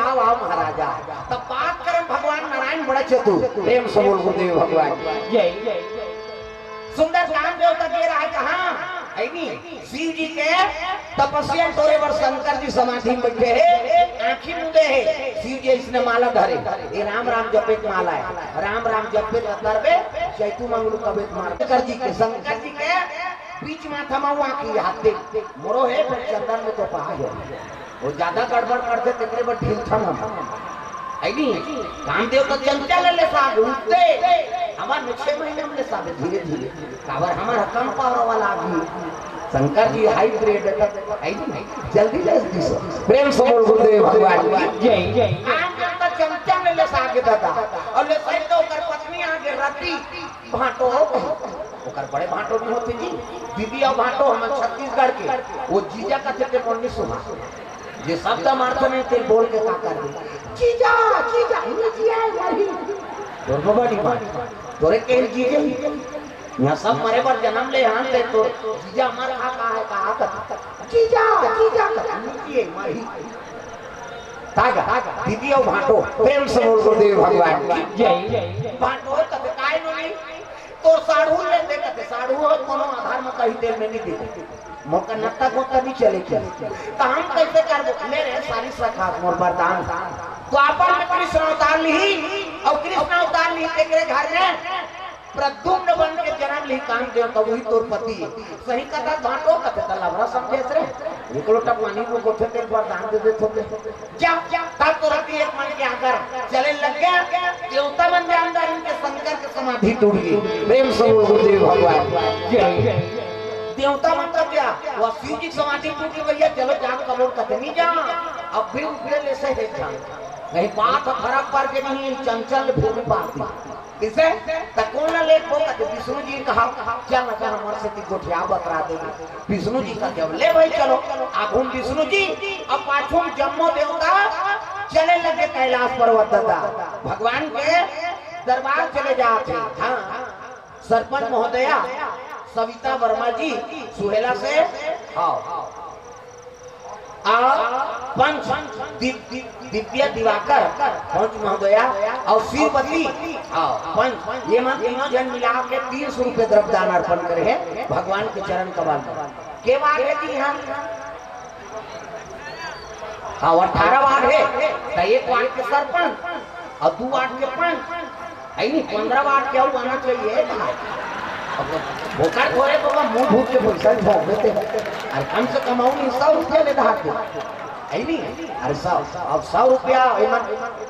आओ आओ महाराजा। तब बात करें भगवान नारायण बड़ा चतुर, प्रेम से बोल गुरुदेव भगवान जय। सुंदर काम देवता दे रहा है कहाँ है नहीं, शिव जी के तपस्या तोरे पर शंकर जी समाधि में बैठे है, आंखी मुदे है। शिव जी इसने माला धरे, ये राम राम जपे माला है, राम राम जपे करबे चैतु मंगलू कबे मार शंकर जी के बीच माथा में आंखी हाथ दे मोरो है, फिर चंदन में तो पहा है वो ज्यादा गड़बड़ करते तेरे पर ढील थम ऐनी कामदेव तो चंचल ले साहब उठते हमार 6 महीने में ले साहब धीरे धीरे काबर हमारा कम पावर वाला आदमी Shankar ji high grade Anne जल्दी जल्दी प्रेम से बोल गुरुदेव भगवान जय जय। कामदेव तो चंचल ले साहब दादा और ले साहब तो कर पत्नी आगे रति भाटो ओकर बड़े भाटो भी होते जी दीदी और भाटो हम छत्तीसगढ़ के वो जीजा का चक्कर पड़ने सुना ये शब्द मारते नहीं तेल बोल के का कर दे जीजा जीजा जीजा यारी तोर बड़ी बात तोरे के जीजे यहां सब मरे पर जन्म ले हां से तो जीजा हमारा का है का जीजा जीजा नीचे मारी तागा दीदी और भाटो प्रेम से बोल गुरुदेव भगवान जय जय। भाटो तब काय नहीं तो साढ़ू ले दे कहते साढ़ू हो कोनो आधार में कहीं तेल में नहीं दे मौका नत्ता को कभी चले तो हम कैसे कर दो मेरे सारी सखा मोर वरदान तो आपन में कृष्ण अवतार ली और कृष्ण अवतार ली तेरे घर में प्रद्युम्न बन के जन्म ली कामदेव तो वही तोर पति सही कथा भाटो कथे त लवरा समझे रे निकलो टपवानी को गोथे ते वरदान दे दे थोड़े जा तब तो रति एक मन के आकर चले लग गया देवता बन के अंदर इनके शंकर के समाधि टूट गई प्रेम से गुरुदेव भगवान जय। देवता मतलब क्या वो शिव जी समाधि टूट गई भैया चलो जान कबूल करते नहीं जा अब भी उठे ले से देख नहीं बात फर्क पड़ के नहीं चंचल भूमि पाती किसे तकोना ले को कहते विष्णु जी कहा चल ना हमर से ती गोठिया बतरा दे विष्णु जी का जब ले भाई चलो आगुन विष्णु जी अब पाछुम जम्मो देवता चले लगे कैलाश पर्वत दादा भगवान के दरबार चले जाते हां सरपंच महोदया सविता वर्मा जी सुहेला से आओ पंच दिव्या दिवाकर पंच महोदया और श्रीपति आओ पंच ये मन तीनों जन मिला के 300 रुपए द्रव्यदान अर्पण करे हैं भगवान के चरण कमल के बार है कि हम हाँ 18 बार है तो 1 वार्ड के सरपंच और 2 वार्ड के पंच है नहीं 15 वार्ड के और आना चाहिए भूखा थोड़े तो मुंह भूख के पैसा भोग देते अरे कम से कम 100 रुपया ले धार दे है नहीं अरे 100 अब 100 रुपया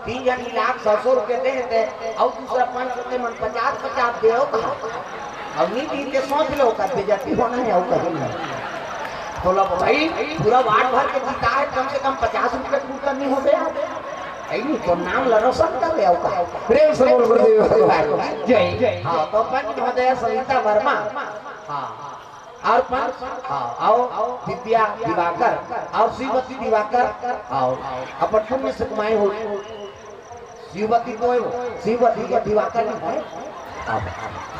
3 जन लाख 100 रुपये दे देते और दूसरा 5 रुपये मन 50 दे हो अब नहीं दी के सोच लो कर दे जाती होना है और कहीं नहीं तो लो भाई पूरा वार्ड भर के जीता है कम से कम 50 रुपये पूरा नहीं हो गया ऐनी तो नाम लरोसन कर ले आओ प्रेम से बोल गुरुदेव भगवान जय जय। हां तो पंच महोदय सविता वर्मा हां और पंच हां आओ दिव्या दिवाकर और श्रीवती दिवाकर आओ अपन पुण्य से कमाए हो श्रीवती तो श्रीवती के दिवाकर नहीं है अब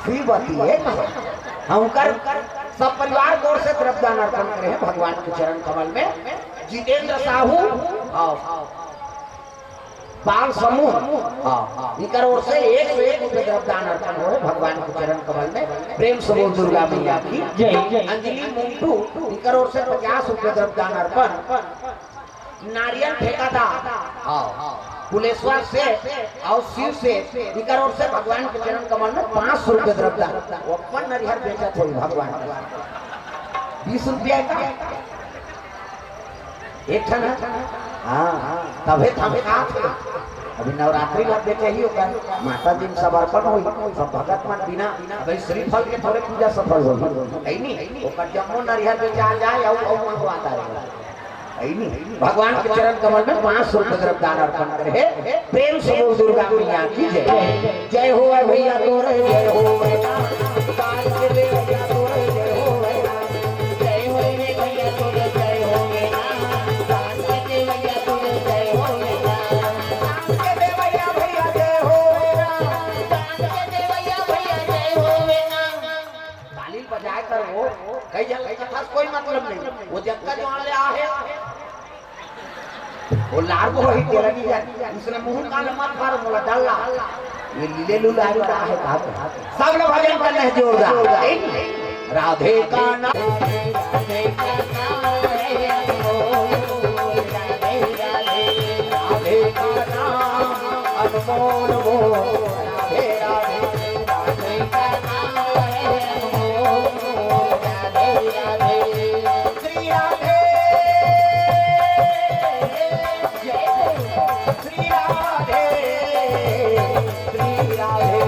श्रीवती है हम कर सब परिवार गौर से द्रव्यदान अर्पण करे हैं भगवान के चरण कमल में जितेंद्र साहू आओ बाल समूह इनकर ओर से 101 रुपए द्रव्यदान अर्पण हो भगवान के चरण कमल में प्रेम से बोल दुर्गा मैया की जय। अंजलि मुंटू इनकर ओर से 50 रुपए द्रव्यदान अर्पण नारियल ठेकादार कुलेश्वर से और शिव से इनकर ओर से भगवान के चरण कमल में 500 रुपए द्रव्यदान वो अपन नारियल बेचा थोड़ी भगवान 20 रुपया का एक ठन हाँ तबे थमे अभी नवरात्रि लग देखे ही होगा माता जी समर्पण हुई सब भगत मन बिना भाई श्रीफल के थोड़े पूजा सफल हो है नहीं ओकर जम्मो नरिहर में जा जाए और मंगवाता है नहीं भगवान के चरण कमल में 500 रुपए द्रव्यदान अर्पण करे प्रेम से बोल दुर्गा मैया की जय जय हो भैया तोरे जय हो भैया काल के ले भैया तोरे जय हो भैया जय हो भैया तोरे जय हो भैया काल के ले भैया तोरे जय हो भैया के दे भैया भैया जय हो भैया के दे भैया भैया जय हो भैया ताली बजाए कर वो कई जगह कोई मतलब नहीं वो जगह जो ले आ है वो लार को ही तेरा की जाती उसने मुंह कान मत मारो मोला डालना ये लीले लूला है सब लोग भजन करना है जोरदार राधे का नाम राधे का नाम है अनमोल राधे राधे राधे का नाम अनमोल वो राधे राधे राधे का नाम है अनमोल राधे राधे श्री राधे श्री राधे श्री राधे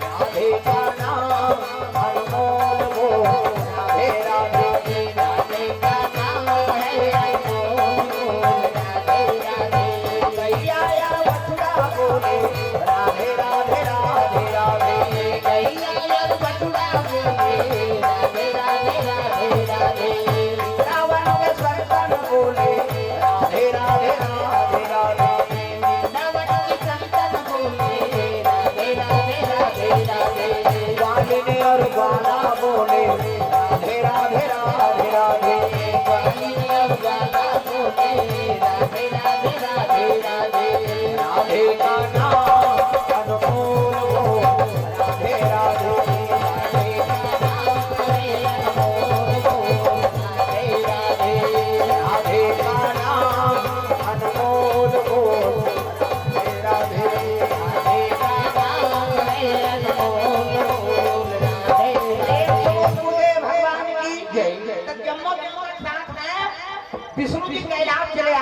राधे का नाम अनमोल वो राधे राधे राधे का नाम है अनमोल राधे राधे गैया या बछड़ा बोले राधे राधे राधे राधे गैया या बछड़ा बोले राधे राधे राधे राधे रावण के संतन बोले राधे राधे राधे राधे रावण के संतन बोले राधे राधे राधे राधे वालिनी और ग्वाला बोले राधे राधे राधे राधे वालिनी और ग्वाला बोले राधे राधे राधे राधे राधे का नाम अनमोल वो राधे राधे राधे का नाम है अनमोल वो राधे राधे राधे का नाम अनमोल वो राधे राधे का नाम है अनमोल वो राधे राधे भगवान की जय। तो जम्मू के साथ में विष्णु जी कैलाश चले